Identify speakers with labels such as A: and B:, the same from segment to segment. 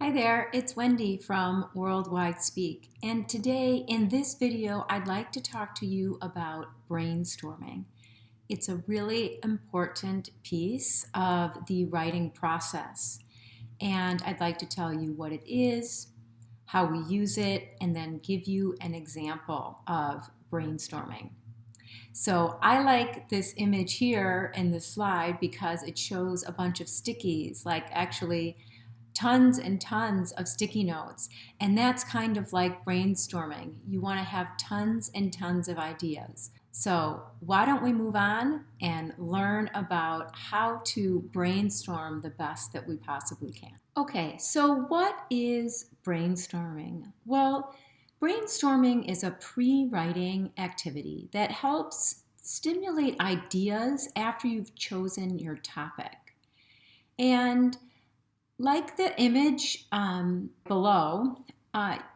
A: Hi there, it's Wendy from Worldwide Speak, and today in this video I'd like to talk to you about brainstorming. It's a really important piece of the writing process, and I'd like to tell you what it is, how we use it, and then give you an example of brainstorming. So I like this image here in this slide because it shows a bunch of stickies, like actually tons and tons of sticky notes. And that's kind of like brainstorming. You want to have tons and tons of ideas. So why don't we move on and learn about how to brainstorm the best that we possibly can. Okay, so what is brainstorming? Well, brainstorming is a pre-writing activity that helps stimulate ideas after you've chosen your topic. And like the image below,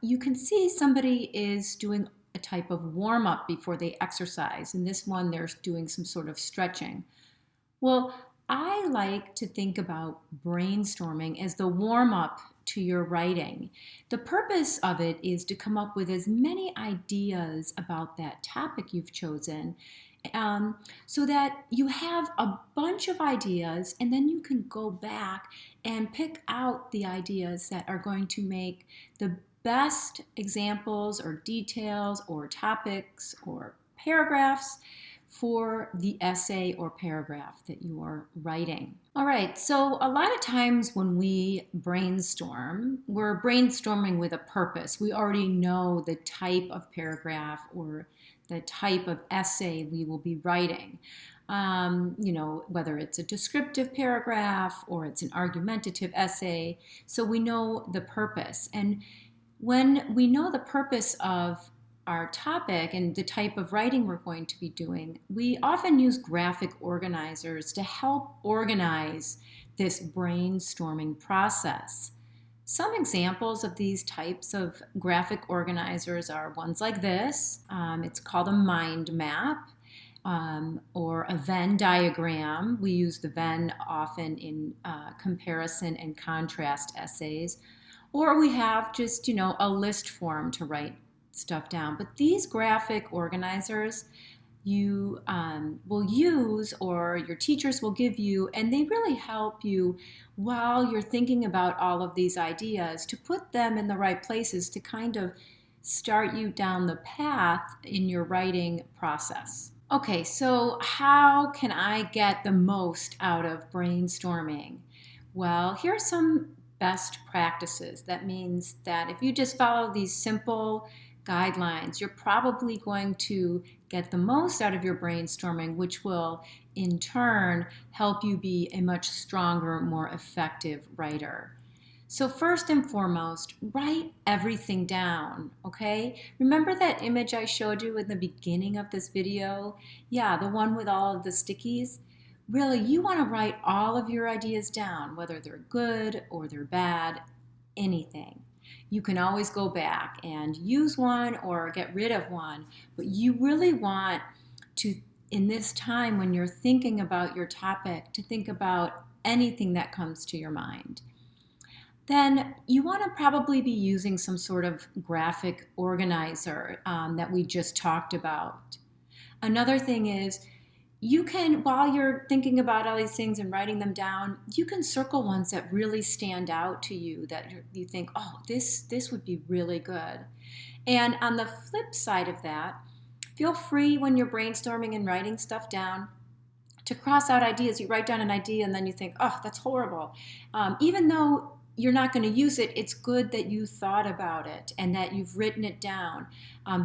A: you can see somebody is doing a type of warm-up before they exercise. In this one, they're doing some sort of stretching. Well, I like to think about brainstorming as the warm-up to your writing. The purpose of it is to come up with as many ideas about that topic you've chosen so that you have a bunch of ideas and then you can go back and pick out the ideas that are going to make the best examples or details or topics or paragraphs for the essay or paragraph that you are writing. All right, so a lot of times when we brainstorm, we're brainstorming with a purpose. We already know the type of paragraph or the type of essay we will be writing. Whether it's a descriptive paragraph or it's an argumentative essay. So we know the purpose. And when we know the purpose of our topic and the type of writing we're going to be doing, we often use graphic organizers to help organize this brainstorming process. Some examples of these types of graphic organizers are ones like this. It's called a mind map or a Venn diagram. We use the Venn often in comparison and contrast essays. Or we have just, a list form to write stuff down. But these graphic organizers you will use or your teachers will give you, and they really help you while you're thinking about all of these ideas to put them in the right places to kind of start you down the path in your writing process. Okay, so how can I get the most out of brainstorming? Well, here are some best practices. That means that if you just follow these simple guidelines, you're probably going to get the most out of your brainstorming, which will in turn help you be a much stronger, more effective writer. So first and foremost, write everything down, okay? Remember that image I showed you in the beginning of this video? Yeah, the one with all of the stickies? Really, you want to write all of your ideas down, whether they're good or they're bad, anything. You can always go back and use one or get rid of one, but you really want to, in this time when you're thinking about your topic, to think about anything that comes to your mind. Then you want to probably be using some sort of graphic organizer that we just talked about. Another thing is, you can, while you're thinking about all these things and writing them down, you can circle ones that really stand out to you that you think, oh, this would be really good. And on the flip side of that, feel free when you're brainstorming and writing stuff down to cross out ideas. You write down an idea and then you think, oh, that's horrible. Even though you're not going to use it, it's good that you thought about it and that you've written it down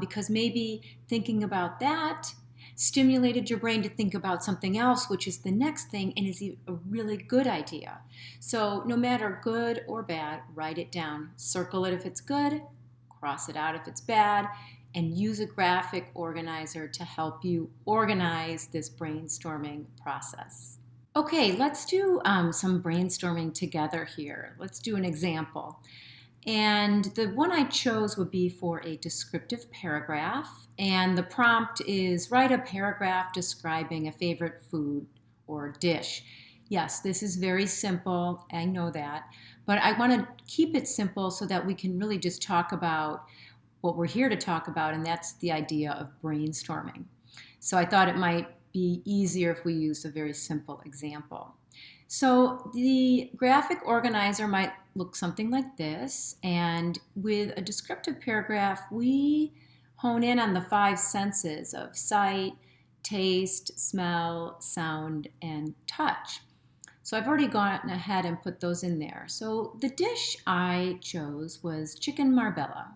A: because maybe thinking about that stimulated your brain to think about something else, which is the next thing and is a really good idea. So no matter good or bad, write it down. Circle it if it's good, cross it out if it's bad, and use a graphic organizer to help you organize this brainstorming process. Okay, let's do some brainstorming together here. Let's do an example. And the one I chose would be for a descriptive paragraph. And the prompt is write a paragraph describing a favorite food or dish. Yes, this is very simple, I know that. But I want to keep it simple so that we can really just talk about what we're here to talk about, and that's the idea of brainstorming. So I thought it might be easier if we used a very simple example. So the graphic organizer might look something like this, and with a descriptive paragraph, we hone in on the five senses of sight, taste, smell, sound, and touch. So I've already gone ahead and put those in there. So the dish I chose was chicken marbella.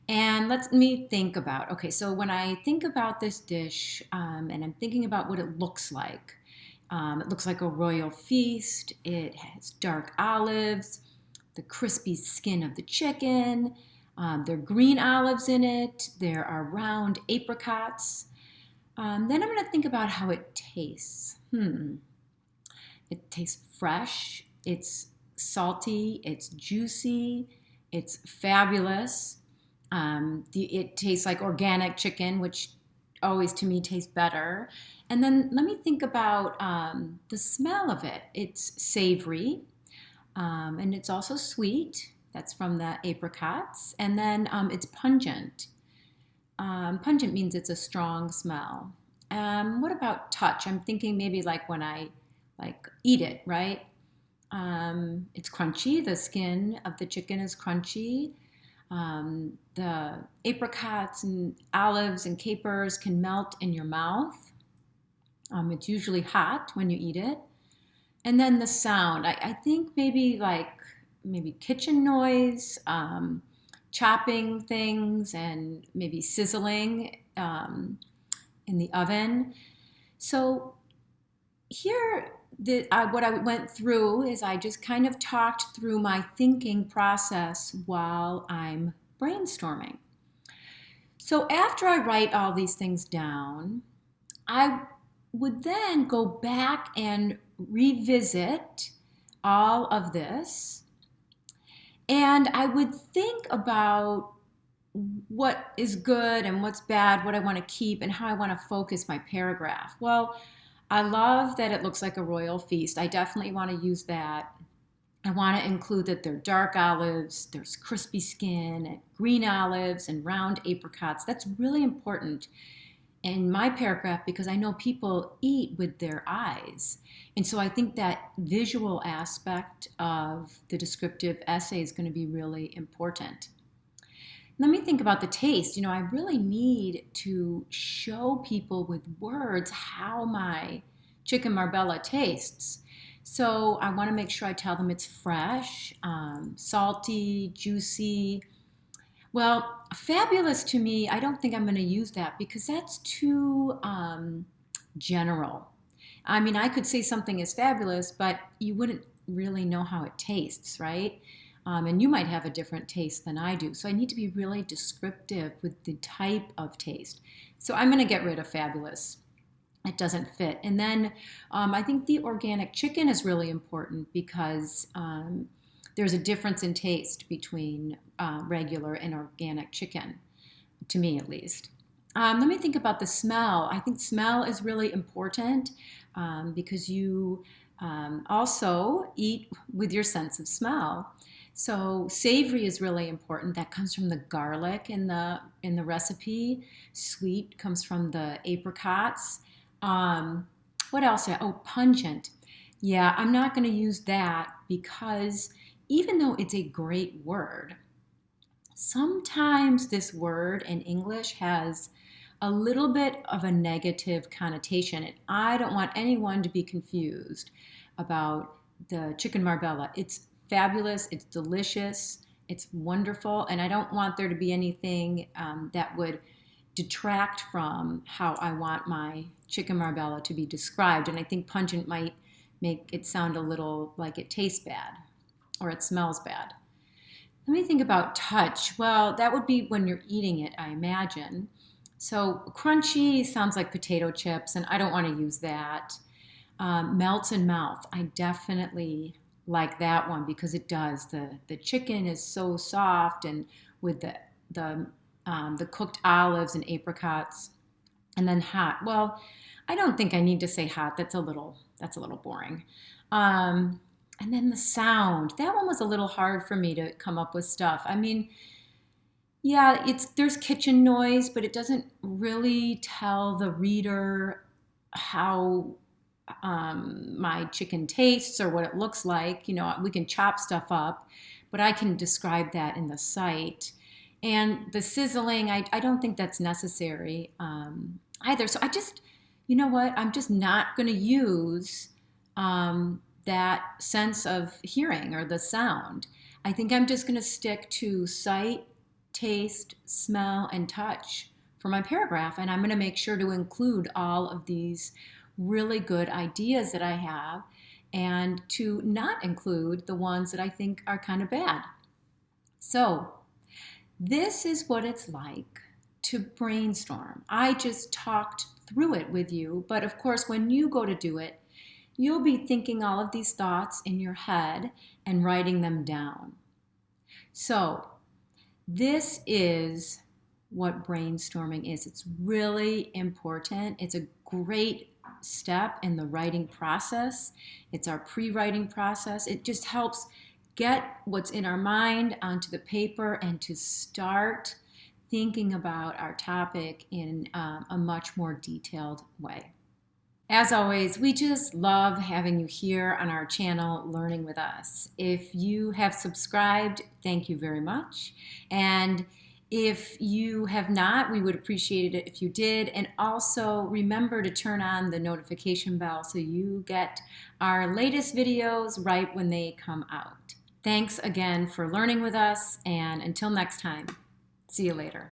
A: And let me think about, okay, so when I think about this dish and I'm thinking about what it looks like a royal feast. It has dark olives, the crispy skin of the chicken. There are green olives in it. There are round apricots. Then I'm going to think about how it tastes. It tastes fresh. It's salty. It's juicy. It's fabulous. It tastes like organic chicken, which always to me tastes better. And then let me think about the smell of it. It's savory, and it's also sweet. That's from the apricots. And then it's pungent. Pungent means it's a strong smell. What about touch? I'm thinking maybe like when I eat it, right? It's crunchy. The skin of the chicken is crunchy. The apricots and olives and capers can melt in your mouth. It's usually hot when you eat it. And then the sound, I think maybe kitchen noise, chopping things, and maybe sizzling in the oven. So here, what I went through is I just kind of talked through my thinking process while I'm brainstorming. So after I write all these things down, I would then go back and revisit all of this, and I would think about what is good and what's bad, what I want to keep, and how I want to focus my paragraph. Well, I love that it looks like a royal feast. I definitely want to use that. I want to include that there are dark olives, there's crispy skin, and green olives, and round apricots. That's really important in my paragraph because I know people eat with their eyes. And so I think that visual aspect of the descriptive essay is going to be really important. Let me think about the taste. I really need to show people with words how my chicken marbella tastes. So I want to make sure I tell them it's fresh, salty, juicy. Well, fabulous to me, I don't think I'm going to use that because that's too general. I mean, I could say something is fabulous, but you wouldn't really know how it tastes, right? And you might have a different taste than I do. So I need to be really descriptive with the type of taste. So I'm going to get rid of fabulous. It doesn't fit. And then I think the organic chicken is really important because there's a difference in taste between regular and organic chicken, to me at least. Let me think about the smell. I think smell is really important because you also eat with your sense of smell. So savory is really important. That comes from the garlic in the recipe. Sweet comes from the apricots. What else? Oh, pungent. Yeah, I'm not going to use that because even though it's a great word, sometimes this word in English has a little bit of a negative connotation. And I don't want anyone to be confused about the chicken marbella. It's fabulous, it's delicious, it's wonderful, and I don't want there to be anything that would detract from how I want my chicken marbella to be described. And I think pungent might make it sound a little like it tastes bad or it smells bad. Let me think about touch. Well, that would be when you're eating it, I imagine. So crunchy sounds like potato chips, and I don't want to use that. Melts in mouth. I definitely like that one because it does. The chicken is so soft, and with the cooked olives and apricots, and then hot. Well, I don't think I need to say hot. That's a little boring. And then the sound. That one was a little hard for me to come up with stuff. I mean, yeah, there's kitchen noise, but it doesn't really tell the reader how my chicken tastes or what it looks like. You know, we can chop stuff up, but I can describe that in the site. And the sizzling, I don't think that's necessary either. So I just, you know what, I'm just not going to use that sense of hearing or the sound. I think I'm just going to stick to sight, taste, smell, and touch for my paragraph. And I'm going to make sure to include all of these really good ideas that I have and to not include the ones that I think are kind of bad. So this is what it's like to brainstorm. I just talked through it with you, but of course, when you go to do it, you'll be thinking all of these thoughts in your head and writing them down. So this is what brainstorming is. It's really important. It's a great step in the writing process. It's our pre-writing process. It just helps get what's in our mind onto the paper and to start thinking about our topic in a much more detailed way. As always, we just love having you here on our channel, Learning with Us. If you have subscribed, thank you very much. And if you have not, we would appreciate it if you did. And also remember to turn on the notification bell so you get our latest videos right when they come out. Thanks again for learning with us, and until next time, see you later.